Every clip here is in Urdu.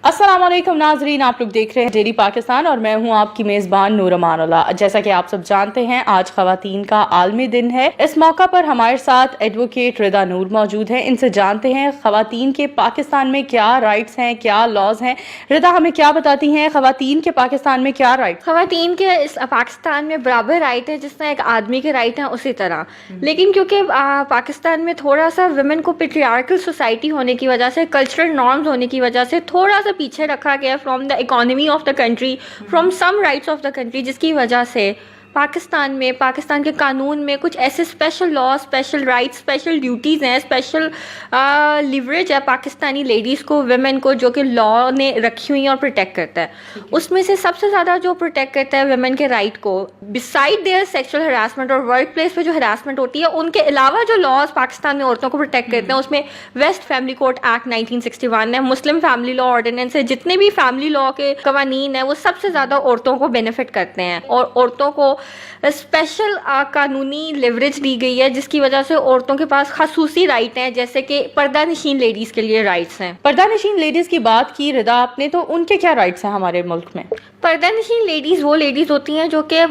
السلام علیکم ناظرین، آپ لوگ دیکھ رہے ہیں ڈیلی پاکستان اور میں ہوں آپ کی میزبان نور اللہ۔ جیسا کہ آپ سب جانتے ہیں آج خواتین کا عالمی دن ہے۔ اس موقع پر ہمارے ساتھ ایڈوکیٹ ردا نور موجود ہیں۔ ان سے جانتے ہیں خواتین کے پاکستان میں کیا رائٹس ہیں، کیا لاز ہیں۔ ردا ہمیں کیا بتاتی ہیں خواتین کے پاکستان میں کیا رائٹس؟ خواتین کے اس پاکستان میں برابر رائٹ ہے جس طرح ایک آدمی کے رائٹ ہیں اسی طرح، لیکن کیونکہ پاکستان میں تھوڑا سا ویمن کو پیٹریارکل سوسائٹی ہونے کی وجہ سے، کلچرل نارمز ہونے کی وجہ سے تھوڑا سا پیچھے رکھا گیا from the economy of the country, from some rights of the country, جس کی وجہ سے پاکستان کے قانون میں کچھ ایسے special law, special rights, special duties ہیں، اسپیشل لیوریج ہے پاکستانی لیڈیز کو، ویمن کو، جو کہ لاء نے رکھی ہوئی ہیں اور پروٹیکٹ کرتا ہے۔ اس میں سے سب سے زیادہ جو پروٹیکٹ کرتا ہے ویمن کے رائٹ کو، بسائڈ دیئر سیکشل ہراسمنٹ اور ورک پلیس پہ جو ہراسمنٹ ہوتی ہے، ان کے علاوہ جو لاز پاکستان میں عورتوں کو پروٹیکٹ کرتے ہیں، اس میں ویسٹ فیملی کوڈ ایکٹ 1961 ہے، مسلم فیملی لاء آرڈیننس ہے، جتنے بھی فیملی لاء کے قوانین ہیں وہ سب سے زیادہ عورتوں کو بینیفٹ کرتے ہیں اور عورتوں کو اسپیشل قانونی لیوریج دی گئی ہے، جس کی وجہ سے عورتوں کے پاس خصوصی رائٹ ہیں، جیسے کہ پردہ نشین لیڈیز کے لیے رائٹس ہیں۔ پردہ نشین لیڈیز کی بات کی ردا آپ نے، تو ان کے کیا رائٹس ہیں ہمارے ملک میں؟ پردہ نشین لیڈیز وہ لیڈیز ہوتی ہیں جو کہ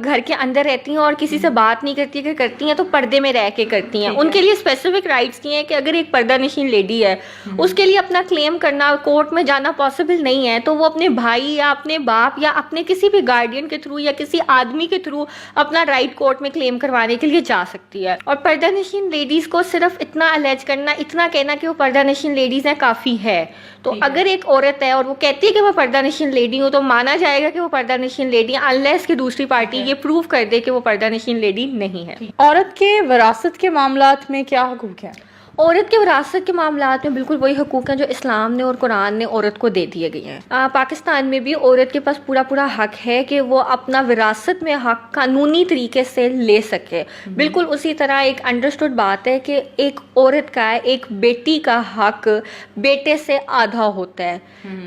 گھر کے اندر رہتی ہیں اور کسی سے بات نہیں کرتی، اگر کرتی ہیں تو پردے میں رہ کے کرتی ہیں۔ ان کے لیے اسپیسیفک رائٹس کی ہیں کہ اگر ایک پردہ نشین لیڈی ہے، اس کے لیے اپنا کلیم کرنا، کورٹ میں جانا پاسبل نہیں ہے، تو وہ اپنے بھائی یا اپنے باپ یا اپنے کسی بھی گارڈین کے تھرو یا کسی آدمی کے تھرو اپنا رائٹ کورٹ میں کلیم کروانے کے لیے جا سکتی ہے۔ اور پردہ نشین لیڈیز کو صرف اتنا الیج کرنا، اتنا کہنا کہ وہ پردہ نشین لیڈیز ہیں کافی ہے۔ تو اگر ایک عورت ہے اور وہ کہتی ہے کہ وہ پردہ نشین لیڈی ہوں، تو مانا جائے گا کہ وہ پردہ نشین لیڈی ہے، انلیس کہ دوسری پارٹی یہ پروو کر دے کہ وہ پردہ نشین لیڈی نہیں ہے۔ عورت کے وراثت کے معاملات میں کیا حقوق ہیں؟ عورت کے وراثت کے معاملات میں بالکل وہی حقوق ہیں جو اسلام نے اور قرآن نے عورت کو دے دیے گئے ہیں۔ پاکستان میں بھی عورت کے پاس پورا حق ہے کہ وہ اپنا وراثت میں حق قانونی طریقے سے لے سکے۔ بالکل اسی طرح ایک انڈرسٹوڈ بات ہے کہ ایک عورت کا، ایک بیٹی کا حق بیٹے سے آدھا ہوتا ہے۔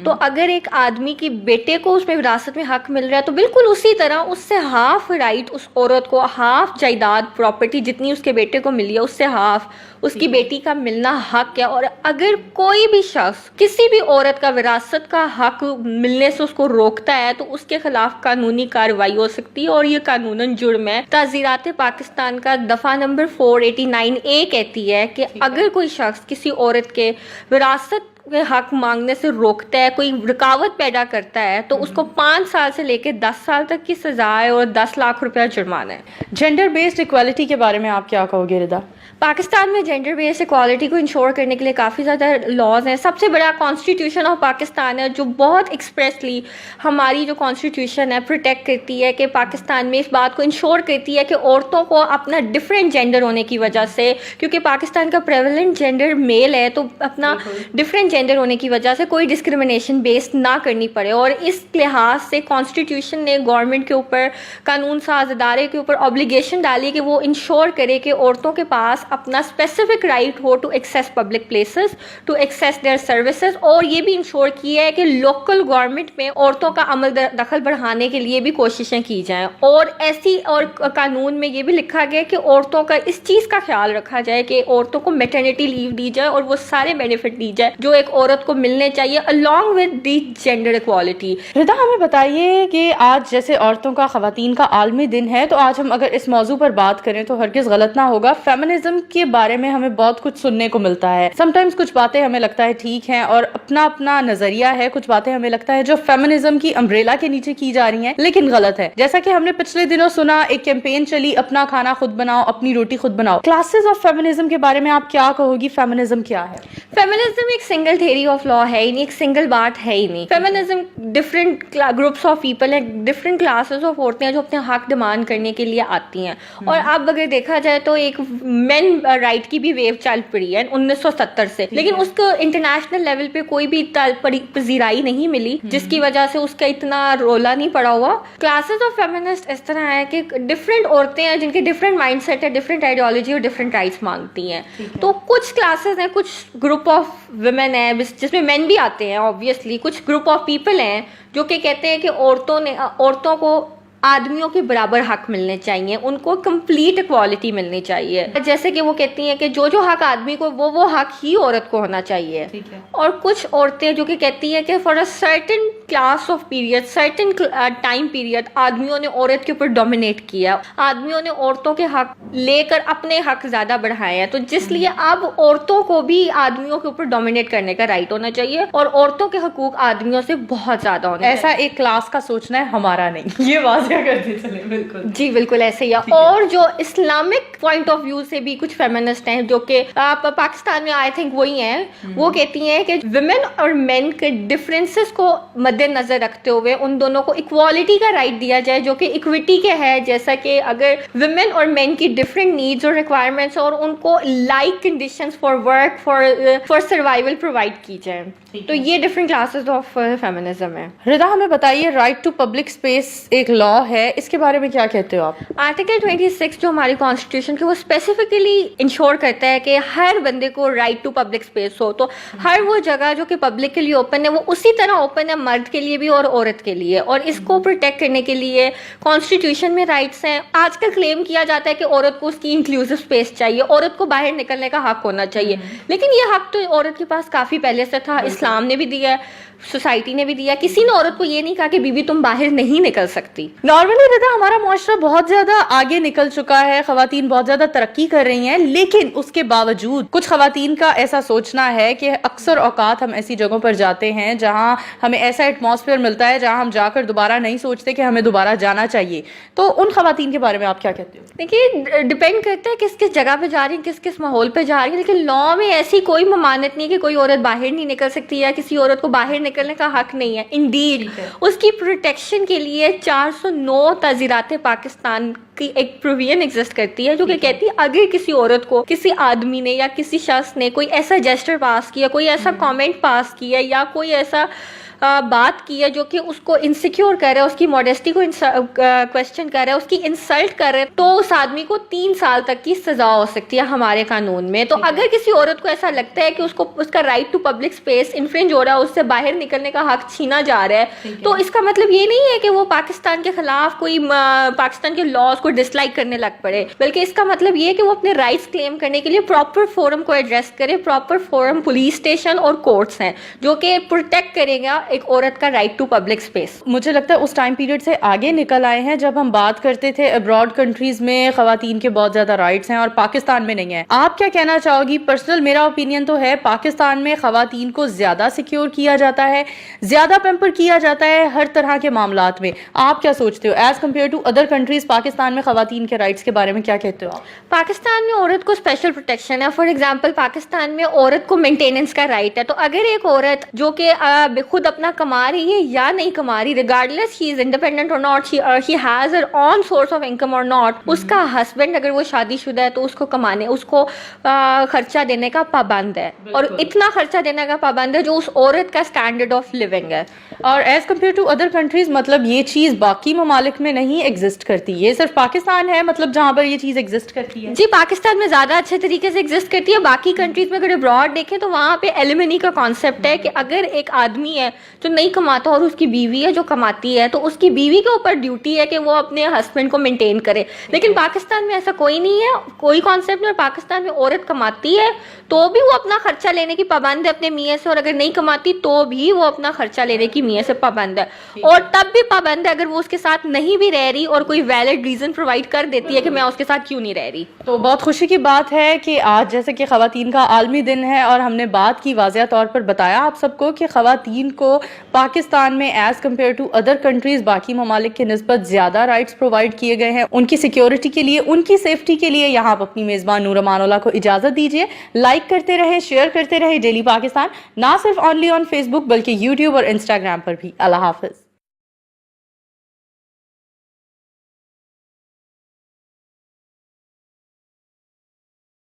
تو اگر ایک آدمی کی بیٹے کو اس میں وراثت میں حق مل رہا ہے، تو بالکل اسی طرح اس سے ہاف رائٹ اس عورت کو، ہاف جائیداد پراپرٹی جتنی اس کے بیٹے کو ملی ہے، اس سے ہاف اس کی بیٹی کا ملنا حق ہے۔ اور اگر کوئی بھی شخص کسی بھی عورت کا وراثت کا حق ملنے سے اس کو روکتا ہے تو اس کے خلاف قانونی کارروائی ہو سکتی ہے، اور یہ قانوناً جرم ہے۔ تعزیرات پاکستان کا دفعہ نمبر 489A کہتی ہے کہ اگر کوئی شخص کسی عورت کے وراثت کے حق مانگنے سے روکتا ہے، کوئی رکاوٹ پیدا کرتا ہے، تو اس کو 5 سال سے لے کے 10 سال تک کی سزا ہے اور 10 لاکھ روپیہ جرمانہ ہے۔ جینڈر بیسڈ ایکوالٹی کے بارے میں آپ کیا کہو گے ردا؟ پاکستان میں جینڈر بیس ایکوالٹی کو انشور کرنے کے لیے کافی زیادہ لاز ہیں۔ سب سے بڑا کانسٹیٹیوشن آف پاکستان ہے، جو بہت ایکسپریسلی ہماری جو کانسٹیٹیوشن ہے پروٹیکٹ کرتی ہے کہ پاکستان میں اس بات کو انشور کرتی ہے کہ عورتوں کو اپنا ڈفرینٹ جینڈر ہونے کی وجہ سے، کیونکہ پاکستان کا پریویلنٹ جینڈر میل ہے، تو اپنا ڈفرینٹ جینڈر ہونے کی وجہ سے کوئی ڈسکریمنیشن بیس نہ کرنی پڑے۔ اور اس لحاظ سے کانسٹیٹیوشن نے گورنمنٹ کے اوپر، قانون ساز ادارے کے اوپر obligation ڈالی کہ وہ انشور کرے کہ عورتوں کے پاس اپنا اسپیسیفک رائٹ ہو to access public places, to access their services, اور یہ بھی انشور کیا ہے کہ لوکل گورنمنٹ میں عورتوں کا عمل دخل بڑھانے کے لیے بھی کوششیں کی جائیں۔ اور ایسی اور قانون میں یہ بھی لکھا گیا کہ عورتوں کا اس چیز کا خیال رکھا جائے کہ عورتوں کو میٹرنیٹی لیو دی جائے اور وہ سارے بینیفٹ دی جائے جو ایک عورت کو ملنے چاہیے along with the gender equality۔ ردا ہمیں بتائیے کہ آج جیسے عورتوں کا، خواتین کا عالمی دن ہے، تو آج ہم اگر اس موضوع پر بات کریں تو ہرگز غلط نہ ہوگا۔ فیمنزم کے بارے میں ہمیں بہت کچھ سننے کو ملتا ہے، سم ٹائمز کچھ باتیں ہمیں لگتا ہے ٹھیک ہیں اور اپنا نظریہ ہے، کچھ باتیں ہمیں لگتا ہے جو فیمنزم کی امبریلا کے نیچے کی جا رہی ہیں لیکن غلط ہے۔ جیسا کہ ہم نے پچھلے دنوں سنا، ایک کیمپین چلی، اپنا کھانا خود بناؤ، اپنی روٹی خود بناؤ۔ کلاسز آف فیمنزم کے بارے میں آپ کیا کہو گی؟ فیمنزم کیا ہے؟ فیمنزم ایک سنگل تھیوری آف لا ہے ہی نہیں، ایک سنگل بات ہے ہی نہیں۔ Feminism different groups of people ہیں، ڈفرینٹ کلاسز آف عورتیں ہیں جو اپنے حق ڈیمانڈ کرنے کے لیے آتی ہیں۔ اور اب اگر دیکھا جائے تو ایک مین رائٹ کی بھی ویو چل پڑی ہے 1970 سے، لیکن اس کو انٹرنیشنل لیول پہ کوئی بھی پذیرائی نہیں ملی، جس کی وجہ سے اس کا اتنا رولا نہیں پڑا ہوا۔ کلاسز آف فیمنسٹ اس طرح ہے کہ ڈفرینٹ عورتیں ہیں جن کے ڈفرینٹ مائنڈ سیٹ ہے، ڈفرینٹ آئیڈیالوجی اور ڈفرینٹ رائٹس مانگتی ہیں۔ تو کچھ کلاسز ہیں، کچھ گروپ آف ویمن ہیں جس میں مین بھی آتے ہیں، obviously کچھ گروپ آف پیپل ہیں جو کہ کہتے ہیں کہ عورتوں کو آدمیوں کے برابر حق ملنے چاہیے, ان کو کمپلیٹ اکوالٹی ملنی چاہیے. جیسے کہ وہ کہتی ہیں کہ جو حق آدمی کو وہ حق ہی عورت کو ہونا چاہیے. اور کچھ عورتیں جو کہ کہتی ہیں کہ for a certain class of period, certain time period آدمیوں نے عورت کے اوپر ڈومینیٹ کیا, آدمیوں نے عورتوں کے حق لے کر اپنے حق زیادہ بڑھائے ہیں, تو جس لیے اب عورتوں کو بھی آدمیوں کے اوپر ڈومینیٹ کرنے کا رائٹ ہونا چاہیے اور عورتوں کے حقوق آدمیوں سے بہت زیادہ ہونے چاہیے. ایسا ایک کلاس کا سوچنا ہے, ہمارا نہیں, یہ واضح کرتے چلیں. بالکل جی بالکل ایسے ہی ہے. اور جو اسلامک پوائنٹ آف ویو سے بھی کچھ فیمنسٹ ہیں جو کہ پاکستان میں آئی تھنک وہی ہیں, وہ کہتی ہیں کہ ویمن اور مین کے ڈفرینسز کو مد نظر رکھتے ہوئے ان دونوں کو اکوالٹی کا رائٹ دیا جائے جو کہ اکویٹی کے ہے. جیسا کہ اگر ویمن اور مین کی ڈفرینٹ نیڈز اور ریکوائرمنٹس اور ان کو like conditions for work for survival provide کی جائیں, تو یہ ڈفرینٹ کلاسز آف فیمنزم ہے. ردا ہمیں بتائیے, رائٹ ٹو پبلک اسپیس ایک لا ہے, اس کے بارے میں کیا کہتے ہو آپ؟ آرٹیکل 26 جو ہماری کانسٹیٹیوشن کی وہ اسپیسیفکلی انشور کرتا ہے کہ ہر بندے کو رائٹ ٹو پبلک اسپیس ہو, تو ہر وہ جگہ جو کہ پبلک کے لیے اوپن ہے وہ اسی طرح اوپن ہے مرد کے لیے بھی اور عورت کے لیے, اور اس کو پروٹیکٹ کرنے کے لیے کانسٹیٹیوشن میں رائٹس ہیں. آج کل کلیم کیا جاتا ہے کہ عورت کو اس کی انکلوسیو اسپیس چاہیے, عورت کو باہر نکلنے کا حق ہونا چاہیے, لیکن یہ حق تو عورت کے پاس کافی پہلے سے تھا. اسلام نے بھی دیا ہے, سوسائٹی نے بھی دیا, کسی نے عورت کو یہ نہیں کہا کہ بی بی تم باہر نہیں نکل سکتی. نارملی ردا ہمارا معاشرہ بہت زیادہ آگے نکل چکا ہے, خواتین بہت زیادہ ترقی کر رہی ہیں, لیکن اس کے باوجود کچھ خواتین کا ایسا سوچنا ہے کہ اکثر اوقات ہم ایسی جگہوں پر جاتے ہیں جہاں ہمیں ایسا ایٹماسفیئر ملتا ہے جہاں ہم جا کر دوبارہ نہیں سوچتے کہ ہمیں دوبارہ جانا چاہیے. تو ان خواتین کے بارے میں آپ کیا کہتے ہو؟ دیکھیے ڈپینڈ کرتا ہے کس جگہ پہ جا رہی ہیں, کس ماحول پہ جا رہی ہیں, لیکن لا میں ایسی کوئی ممانعت نہیں کہ کوئی عورت باہر نہیں نکل سکتی یا کسی عورت کو باہر نکلنے کا حق نہیں ہے. انڈیڈ اس کی پروٹیکشن کے لیے 409 تعزیرات پاکستان کی ایک پروویژن ایگزسٹ کرتی ہے جو کہ کہتی ہے اگر کسی عورت کو کسی آدمی نے یا کسی شخص نے کوئی ایسا جیسچر پاس کیا, کوئی ایسا کامنٹ پاس کیا یا کوئی ایسا بات کی ہے جو کہ اس کو انسیکیور کر رہا ہے, اس کی موڈیسٹی کو کوشچن کر رہا ہے, اس کی انسلٹ کر رہا ہے, تو اس آدمی کو 3 سال تک کی سزا ہو سکتی ہے ہمارے قانون میں. تو اگر کسی عورت کو ایسا لگتا ہے کہ اس کا رائٹ ٹو پبلک اسپیس انفرنج ہو رہا ہے, اس سے باہر نکلنے کا حق چھینا جا رہا ہے, تو اس کا مطلب یہ نہیں ہے کہ وہ پاکستان کے خلاف کوئی پاکستان کے لاز کو ڈس لائک کرنے لگ پڑے, بلکہ اس کا مطلب یہ ہے کہ وہ اپنے رائٹس کلیم کرنے کے لیے پراپر فورم کو ایڈریس کرے. پراپر فورم پولیس اسٹیشن اور کورٹس ہیں جو کہ پروٹیکٹ کرے گا ایک عورت کا رائٹ ٹو پبلک اسپیس. مجھے لگتا ہے اس ٹائم پیریڈ سے آگے نکل آئے ہیں جب ہم بات کرتے تھے ابراڈ کنٹریز میں خواتین کے بہت زیادہ رائٹس ہیں اور پاکستان میں نہیں ہیں. آپ کیا کہنا چاہو گی؟ پرسنل میرا اوپینین تو ہے پاکستان میں خواتین کو زیادہ سیکیور کیا جاتا ہے, زیادہ پیمپر کیا جاتا ہے ہر طرح کے معاملات میں. آپ کیا سوچتے ہو as compare to other countries? Pakistan میں خواتین کے رائٹس کے بارے میں کیا کہتے ہو آپ؟ پاکستان میں عورت کو اسپیشل پروٹیکشن ہے. فار ایگزامپل پاکستان میں عورت کو مینٹیننس کا رائٹ ہے, تو اگر ایک عورت جو کہ خود اپنا کما رہی ہے یا نہیں کما رہی, ریگارڈلیس ہی از انڈیپینڈنٹ اور not, he has Hare own source of income اور ناٹ, اس کا ہسبینڈ اگر وہ شادی شدہ ہے تو اس کو کمانے, اس کو خرچہ دینے کا پابند ہے, اور اتنا خرچہ دینے کا پابند ہے جو اس عورت کا اسٹینڈرڈ آف لیونگ ہے. اور as compare to other countries مطلب یہ چیز باقی ممالک میں نہیں ایگزسٹ کرتی, یہ صرف پاکستان ہے مطلب جہاں پر یہ چیز ایگزسٹ کرتی ہے؟ جی پاکستان میں زیادہ اچھے طریقے سے ایگزسٹ کرتی ہے. باقی کنٹریز میں اگر ابراڈ دیکھیں تو وہاں پہ ایلیمنی کا کانسیپٹ ہے کہ اگر ایک آدمی ہے جو نہیں کماتا اور اس کی بیوی ہے جو کماتی ہے, تو اس کی بیوی کے اوپر ڈیوٹی ہے کہ وہ اپنے ہسبینڈ کو مینٹین کرے. لیکن پاکستان میں ایسا کوئی نہیں ہے, کوئی کانسیپٹ نہیں. اور پاکستان میں عورت کماتی ہے تو بھی وہ اپنا خرچہ لینے کی پابند ہے اپنے میاں سے, اور اگر نہیں کماتی تو بھی وہ اپنا خرچہ لینے کی میاں سے پابند ہے, اور تب بھی پابند ہے اگر وہ اس کے ساتھ نہیں بھی رہ رہی اور کوئی ویلڈ ریزن پرووائڈ کر دیتی ہے کہ میں اس کے ساتھ کیوں نہیں رہ رہی. تو بہت خوشی کی بات ہے کہ آج جیسے کہ خواتین کا عالمی دن ہے اور ہم نے بات کی, واضح طور پر بتایا آپ سب کو کہ خواتین کو پاکستان میں as compare to other countries باقی ممالک کے نسبت زیادہ رائٹس پرووائڈ کیے گئے ہیں. ان کی سیکیورٹی کے لیے, ان کی سیفٹی کے لیے یہاں آپ اپنی میزبان نور امان اللہ کو اجازت دیجیے. لائک کرتے رہے, شیئر کرتے رہے ڈیلی پاکستان, نہ صرف اونلی آن فیس بک بلکہ یوٹیوب اور انسٹاگرام پر بھی. اللہ حافظ.